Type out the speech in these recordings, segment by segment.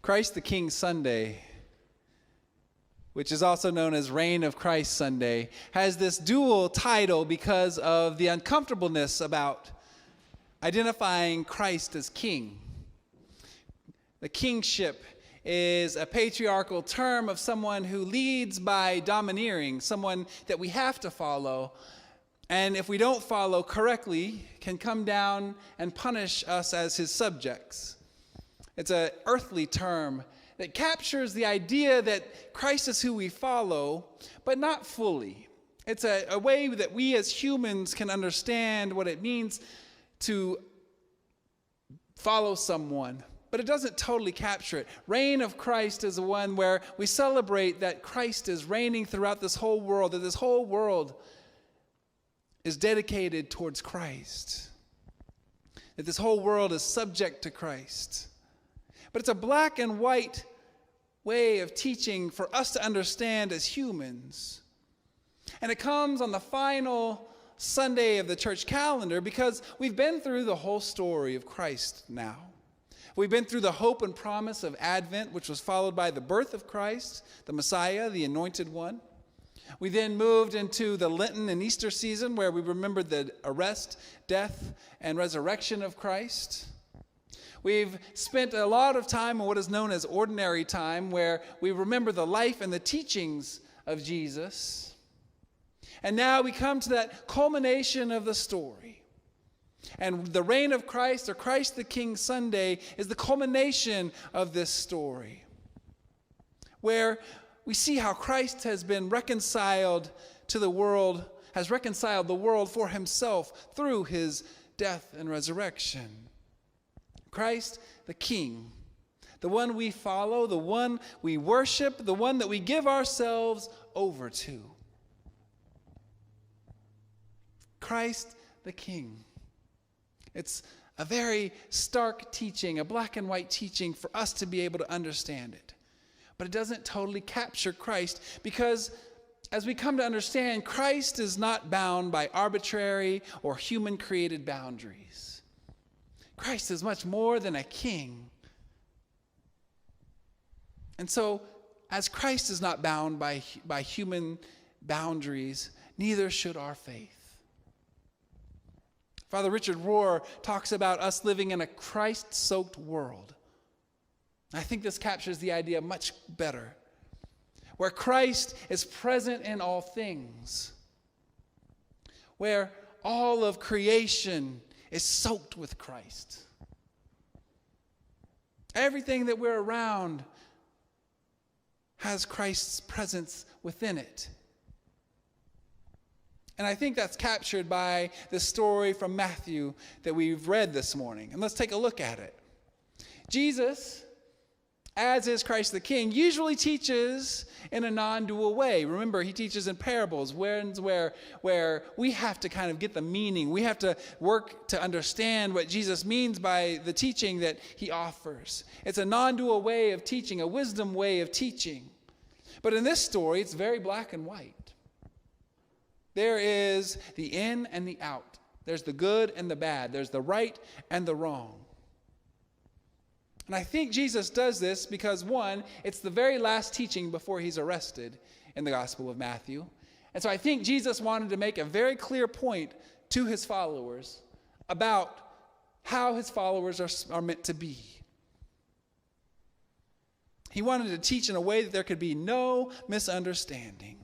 Christ the King Sunday, which is also known as Reign of Christ Sunday, has this dual title because of the uncomfortableness about identifying Christ as king. The kingship is a patriarchal term of someone who leads by domineering, someone that we have to follow, and if we don't follow correctly, can come down and punish us as his subjects. It's an earthly term that captures the idea that Christ is who we follow, but not fully. It's a way that we as humans can understand what it means to follow someone, but it doesn't totally capture it. Reign of Christ is the one where we celebrate that Christ is reigning throughout this whole world, that this whole world is dedicated towards Christ, that this whole world is subject to Christ. But it's a black and white way of teaching for us to understand as humans. And it comes on the final Sunday of the church calendar because we've been through the whole story of Christ now. We've been through the hope and promise of Advent, which was followed by the birth of Christ, the Messiah, the Anointed One. We then moved into the Lenten and Easter season where we remembered the arrest, death, and resurrection of Christ. We've spent a lot of time in what is known as ordinary time, where we remember the life and the teachings of Jesus. And now we come to that culmination of the story. And the reign of Christ, or Christ the King Sunday, is the culmination of this story, where we see how Christ has been reconciled to the world, has reconciled the world for himself through his death and resurrection. Christ the King, the one we follow, the one we worship, the one that we give ourselves over to. Christ the King. It's a very stark teaching, a black and white teaching for us to be able to understand it. But it doesn't totally capture Christ because as we come to understand, Christ is not bound by arbitrary or human-created boundaries. Christ is much more than a king. And so, as Christ is not bound by human boundaries, neither should our faith. Father Richard Rohr talks about us living in a Christ-soaked world. I think this captures the idea much better, where Christ is present in all things, where all of creation is soaked with Christ. Everything that we're around has Christ's presence within it. And I think that's captured by the story from Matthew that we've read this morning. And let's take a look at it. Jesus, as is Christ the King, usually teaches in a non-dual way. Remember, he teaches in parables, where we have to kind of get the meaning. We have to work to understand what Jesus means by the teaching that he offers. It's a non-dual way of teaching, a wisdom way of teaching. But in this story, it's very black and white. There is the in and the out. There's the good and the bad. There's the right and the wrong. And I think Jesus does this because, one, it's the very last teaching before he's arrested in the Gospel of Matthew. And so I think Jesus wanted to make a very clear point to his followers about how his followers are meant to be. He wanted to teach in a way that there could be no misunderstanding.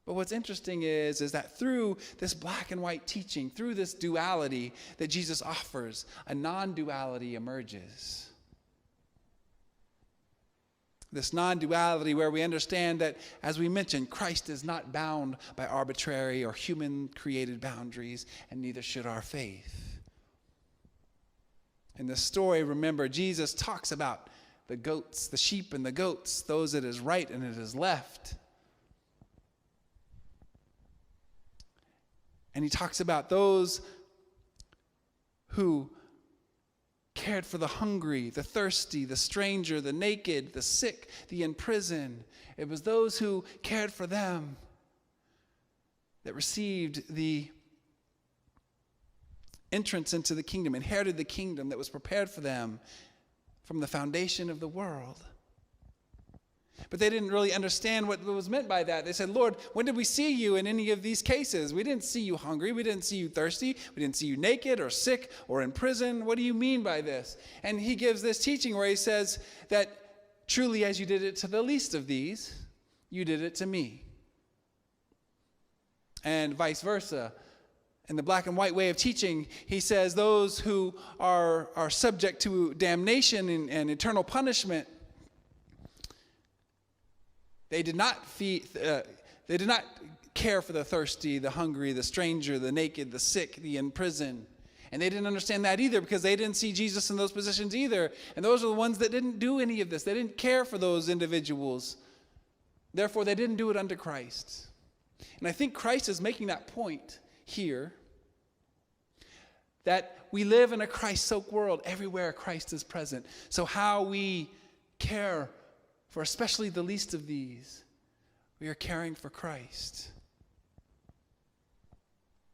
But what's interesting is that through this black and white teaching, through this duality that Jesus offers, a non-duality emerges. This non-duality where we understand that, as we mentioned, Christ is not bound by arbitrary or human-created boundaries, and neither should our faith. In this story, remember, Jesus talks about the goats, the sheep and the goats, those that is right and it is left. And he talks about those who cared for the hungry, the thirsty, the stranger, the naked, the sick, the in prison. It was those who cared for them that received the entrance into the kingdom, inherited the kingdom that was prepared for them from the foundation of the world. But they didn't really understand what was meant by that. They said, Lord, when did we see you in any of these cases? We didn't see you hungry. We didn't see you thirsty. We didn't see you naked or sick or in prison. What do you mean by this? And he gives this teaching where he says that truly as you did it to the least of these, you did it to me. And vice versa. In the black and white way of teaching, he says those who are subject to damnation and eternal punishment, they did not care for the thirsty, the hungry, the stranger, the naked, the sick, the in prison. And they didn't understand that either because they didn't see Jesus in those positions either. And those are the ones that didn't do any of this. They didn't care for those individuals. Therefore, they didn't do it unto Christ. And I think Christ is making that point here, that we live in a Christ-soaked world. Everywhere Christ is present. So how we care for especially the least of these, we are caring for Christ.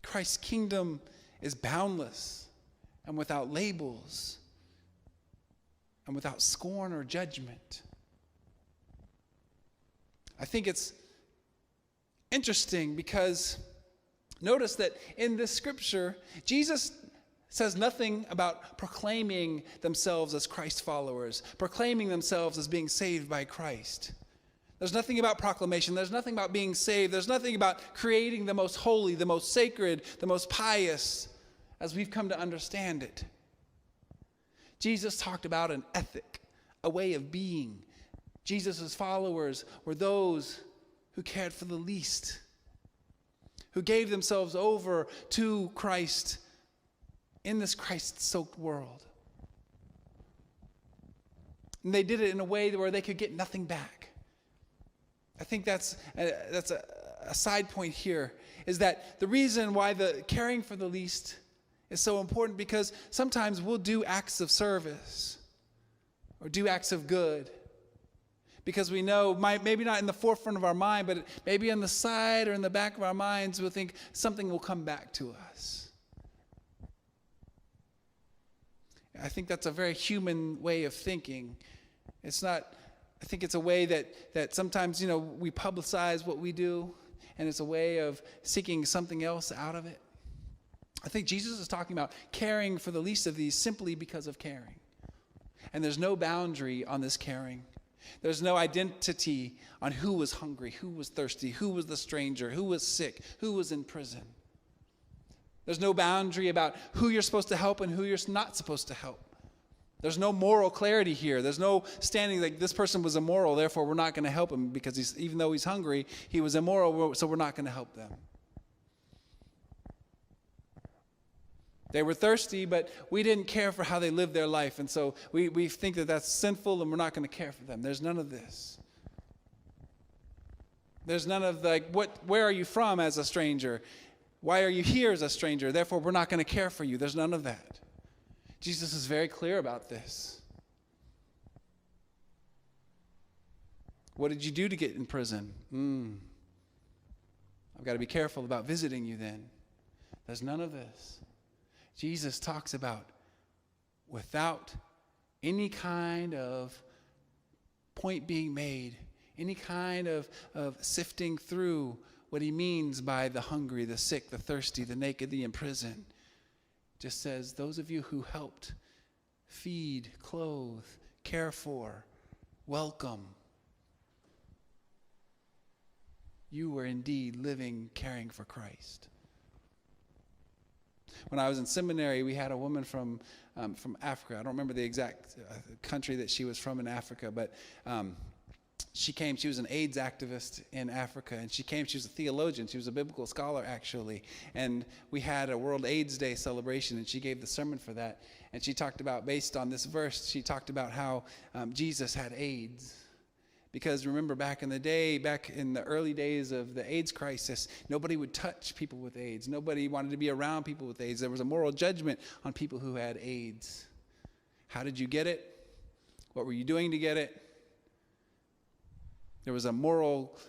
Christ's kingdom is boundless and without labels and without scorn or judgment. I think it's interesting because notice that in this scripture, Jesus says nothing about proclaiming themselves as Christ followers, proclaiming themselves as being saved by Christ. There's nothing about proclamation. There's nothing about being saved. There's nothing about creating the most holy, the most sacred, the most pious, as we've come to understand it. Jesus talked about an ethic, a way of being. Jesus' followers were those who cared for the least, who gave themselves over to Christ in this Christ-soaked world. And they did it in a way where they could get nothing back. I think that's a side point here, is that the reason why the caring for the least is so important, because sometimes we'll do acts of service or do acts of good because we know, maybe not in the forefront of our mind, but maybe on the side or in the back of our minds, we'll think something will come back to us. I think that's a very human way of thinking. It's not, I think it's a way that sometimes, we publicize what we do, and it's a way of seeking something else out of it. I think Jesus is talking about caring for the least of these simply because of caring. And there's no boundary on this caring. There's no identity on who was hungry, who was thirsty, who was the stranger, who was sick, who was in prison. There's no boundary about who you're supposed to help and who you're not supposed to help. There's no moral clarity here. There's no standing like this person was immoral, therefore we're not going to help him because even though he's hungry, he was immoral, so we're not going to help them. They were thirsty, but we didn't care for how they lived their life, and so we think that that's sinful and we're not going to care for them. There's none of this. There's none of where are you from as a stranger? Why are you here as a stranger? Therefore, we're not going to care for you. There's none of that. Jesus is very clear about this. What did you do to get in prison? I've got to be careful about visiting you then. There's none of this. Jesus talks about without any kind of point being made, any kind of sifting through what he means by the hungry, the sick, the thirsty, the naked, the imprisoned. Just says, those of you who helped feed, clothe, care for, welcome, you were indeed living, caring for Christ. When I was in seminary, we had a woman from Africa. I don't remember the exact country that she was from in Africa, but she came. She was an AIDS activist in Africa, and she was a theologian. She was a biblical scholar, actually. And we had a World AIDS Day celebration, and she gave the sermon for that. And she talked about, based on this verse, she talked about how Jesus had AIDS. Because remember, back in the early days of the AIDS crisis, nobody would touch people with AIDS. Nobody wanted to be around people with AIDS. There was a moral judgment on people who had AIDS. How did you get it? What were you doing to get it? There was a moral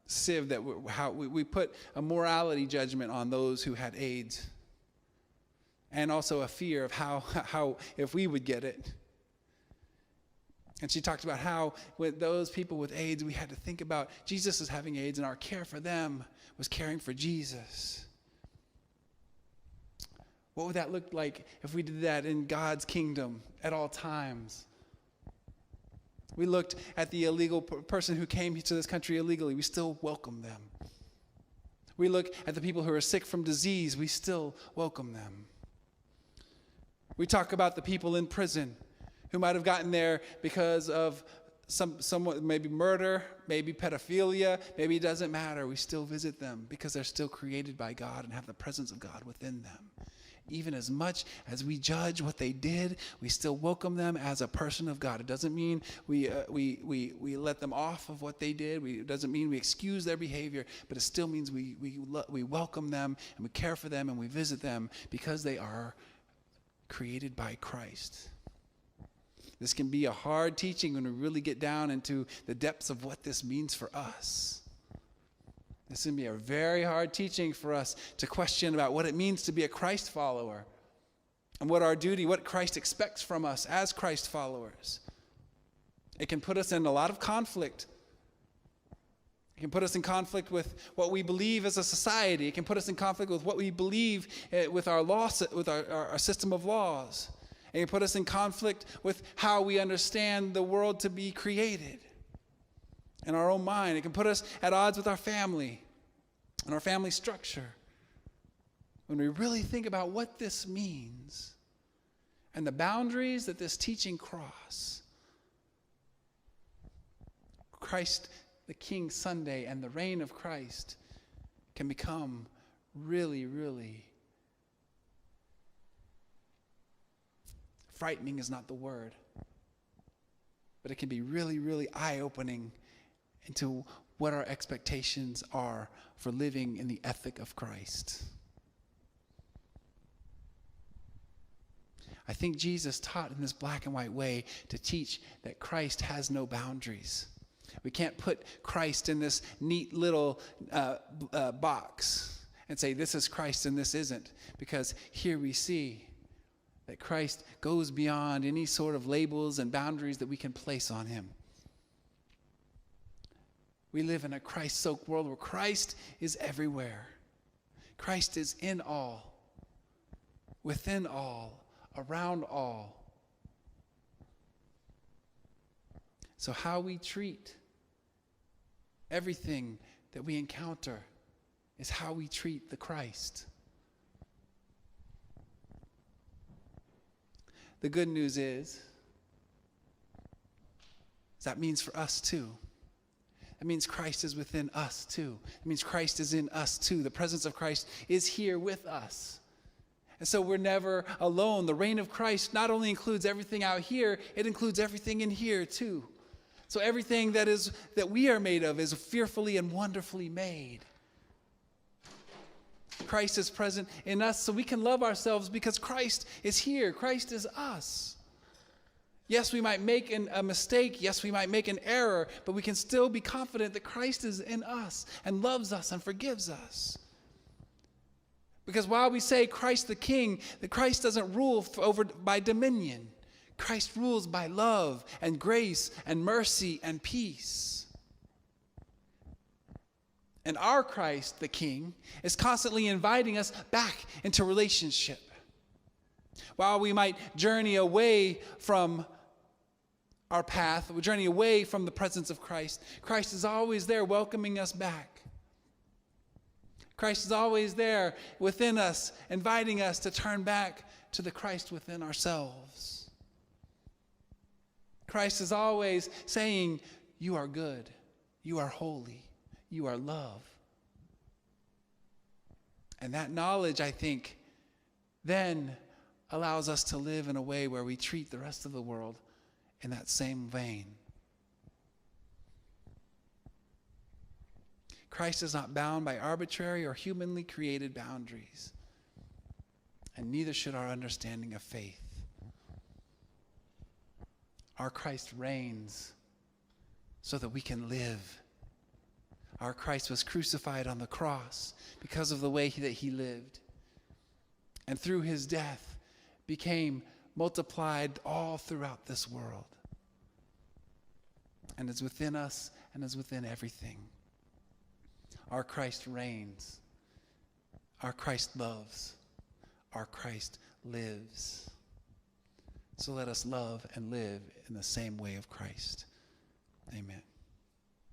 sieve that we put a morality judgment on those who had AIDS. and also a fear of how if we would get it. And she talked about how with those people with AIDS, we had to think about Jesus is having AIDS, and our care for them was caring for Jesus. What would that look like if we did that in God's kingdom at all times? We looked at the illegal person who came to this country illegally. We still welcome them. We look at the people who are sick from disease. We still welcome them. We talk about the people in prison who might have gotten there because of somewhat maybe murder, maybe pedophilia, maybe it doesn't matter. We still visit them because they're still created by God and have the presence of God within them. Even as much as we judge what they did, we still welcome them as a person of God. It doesn't mean we let them off of what they did. It doesn't mean we excuse their behavior, but it still means we welcome them and we care for them and we visit them because they are created by Christ. This can be a hard teaching when we really get down into the depths of what this means for us. This can be a very hard teaching for us to question about what it means to be a Christ follower and what our duty, what Christ expects from us as Christ followers. It can put us in a lot of conflict. It can put us in conflict with what we believe as a society. It can put us in conflict with what we believe with our laws, with our system of laws. It can put us in conflict with how we understand the world to be created. In our own mind. It can put us at odds with our family and our family structure. When we really think about what this means and the boundaries that this teaching cross, Christ the King Sunday and the reign of Christ can become really, really frightening is not the word, but it can be really, really eye-opening into what our expectations are for living in the ethic of Christ. I think Jesus taught in this black and white way to teach that Christ has no boundaries. We can't put Christ in this neat little box and say this is Christ and this isn't, because here we see that Christ goes beyond any sort of labels and boundaries that we can place on him. We live in a Christ-soaked world where Christ is everywhere. Christ is in all, within all, around all. So how we treat everything that we encounter is how we treat the Christ. The good news is that means for us too. It means Christ is within us too. It means Christ is in us too. The presence of Christ is here with us. And so we're never alone. The reign of Christ not only includes everything out here, it includes everything in here too. So everything that we are made of is fearfully and wonderfully made. Christ is present in us so we can love ourselves because Christ is here. Christ is us. Yes, we might make a mistake. Yes, we might make an error, but we can still be confident that Christ is in us and loves us and forgives us. Because while we say Christ the King, that Christ doesn't rule over by dominion. Christ rules by love and grace and mercy and peace. And our Christ the King is constantly inviting us back into relationship. While we might journey away from our path, we journey away from the presence of Christ, Christ is always there welcoming us back. Christ is always there within us, inviting us to turn back to the Christ within ourselves. Christ is always saying, you are good, you are holy, you are love. And that knowledge, I think, then allows us to live in a way where we treat the rest of the world in that same vein. Christ is not bound by arbitrary or humanly created boundaries, and neither should our understanding of faith. Our Christ reigns so that we can live. Our Christ was crucified on the cross because of the way that he lived. and through his death became multiplied all throughout this world, and is within us and is within everything. Our Christ reigns. Our Christ loves. Our Christ lives. So let us love and live in the same way of Christ. Amen.